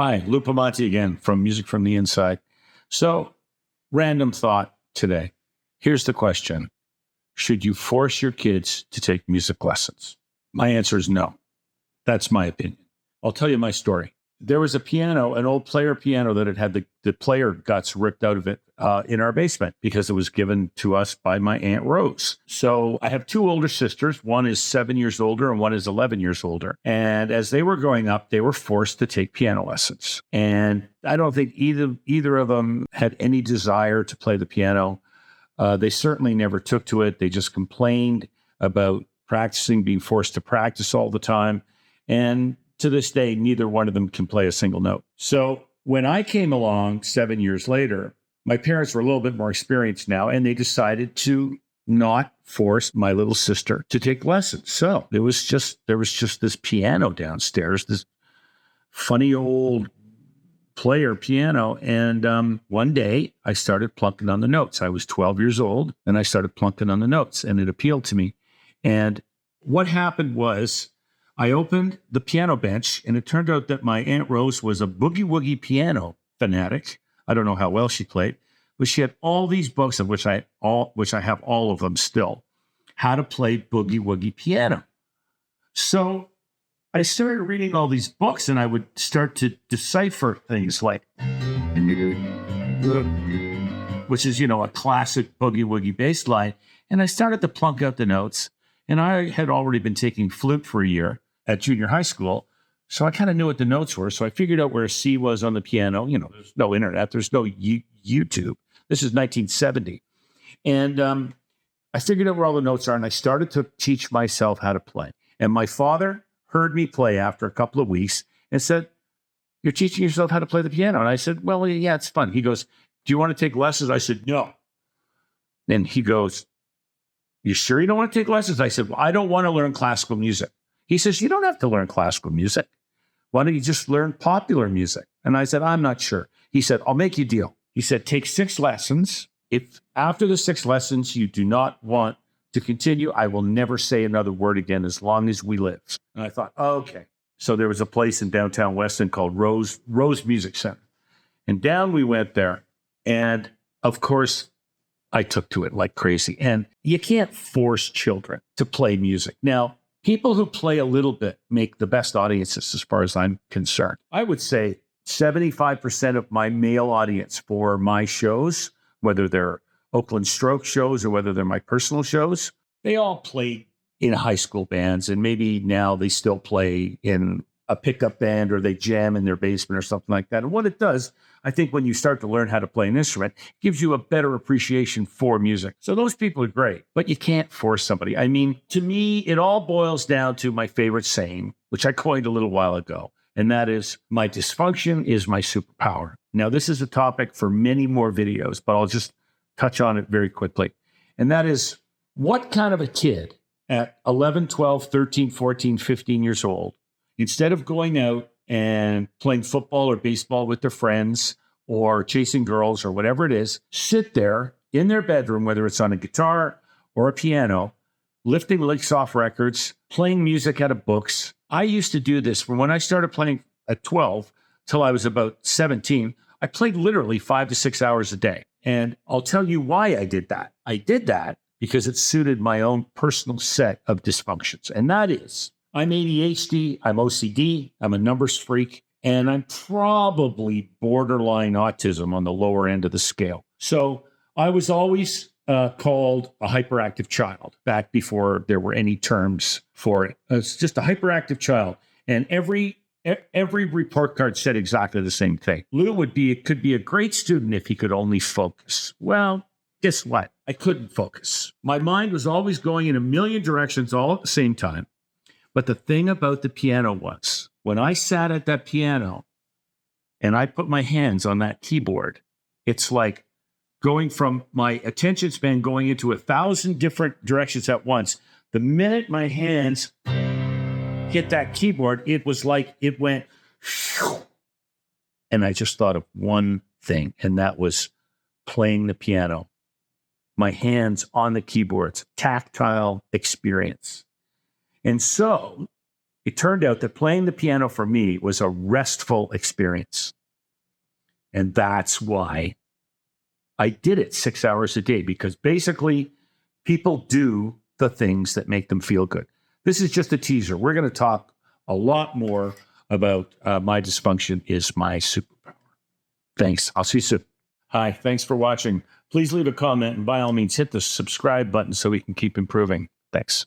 Hi, Lou Pamonti again from Music from the Inside. So, random thought today. Here's the question. Should you force your kids to take music lessons? My answer is no. That's my opinion. I'll tell you my story. There was a piano, an old player piano that had the player guts ripped out of it in our basement because it was given to us by my Aunt Rose. So I have two older sisters. One is 7 years older and one is 11 years older. And as they were growing up, they were forced to take piano lessons. And I don't think either of them had any desire to play the piano. They certainly never took to it. They just complained about practicing, being forced to practice all the time. And to this day, neither one of them can play a single note. So when I came along 7 years later, my parents were a little bit more experienced now, and they decided to not force my little sister to take lessons. So there was just this piano downstairs, this funny old player piano. And one day I started plunking on the notes. I was 12 years old and I started plunking on the notes, and it appealed to me. And what happened was I opened the piano bench, and it turned out that my Aunt Rose was a boogie-woogie piano fanatic. I don't know how well she played, but she had all these books, of which I have all of them still, how to play boogie-woogie piano. So I started reading all these books, and I would start to decipher things like, which is, a classic boogie-woogie bass line. And I started to plunk out the notes, and I had already been taking flute for a year at junior high school. So I kind of knew what the notes were. So I figured out where a C was on the piano. There's no internet. There's no YouTube. This is 1970. And I figured out where all the notes are, and I started to teach myself how to play. And my father heard me play after a couple of weeks and said, "You're teaching yourself how to play the piano?" And I said, "Well, yeah, it's fun." He goes, "Do you want to take lessons?" I said, "No." And he goes, "You sure you don't want to take lessons?" I said, "Well, I don't want to learn classical music." He says, "You don't have to learn classical music. Why don't you just learn popular music?" And I said, "I'm not sure." He said, "I'll make you a deal." He said, "Take 6 lessons. If after the 6 lessons you do not want to continue, I will never say another word again as long as we live." And I thought, oh, okay. So there was a place in downtown Weston called Rose Music Center. And down we went there. And of course, I took to it like crazy. And you can't force children to play music. Now, people who play a little bit make the best audiences as far as I'm concerned. I would say 75% of my male audience for my shows, whether they're Oakland Stroke shows or whether they're my personal shows, they all played in high school bands. And maybe now they still play in a pickup band or they jam in their basement or something like that. And what it does, I think when you start to learn how to play an instrument, it gives you a better appreciation for music. So those people are great, but you can't force somebody. I mean, to me, it all boils down to my favorite saying, which I coined a little while ago, and that is, my dysfunction is my superpower. Now, this is a topic for many more videos, but I'll just touch on it very quickly. And that is, what kind of a kid at 11, 12, 13, 14, 15 years old, instead of going out and playing football or baseball with their friends or chasing girls or whatever it is, sit there in their bedroom, whether it's on a guitar or a piano, lifting licks off records, playing music out of books. I used to do this from when I started playing at 12 till I was about 17. I played literally 5 to 6 hours a day. And I'll tell you why I did that. I did that because it suited my own personal set of dysfunctions. And that is, I'm ADHD, I'm OCD, I'm a numbers freak, and I'm probably borderline autism on the lower end of the scale. So I was always called a hyperactive child back before there were any terms for it. It's just a hyperactive child. And every report card said exactly the same thing. Lou could be a great student if he could only focus. Well, guess what? I couldn't focus. My mind was always going in a million directions all at the same time. But the thing about the piano was, when I sat at that piano and I put my hands on that keyboard, it's like going from my attention span going into 1,000 different directions at once. The minute my hands hit that keyboard, it was like it went, and I just thought of one thing, and that was playing the piano. My hands on the keyboards, tactile experience. And so it turned out that playing the piano for me was a restful experience. And that's why I did it 6 hours a day, because basically people do the things that make them feel good. This is just a teaser. We're going to talk a lot more about my dysfunction is my superpower. Thanks. I'll see you soon. Hi, thanks for watching. Please leave a comment, and by all means, hit the subscribe button so we can keep improving. Thanks.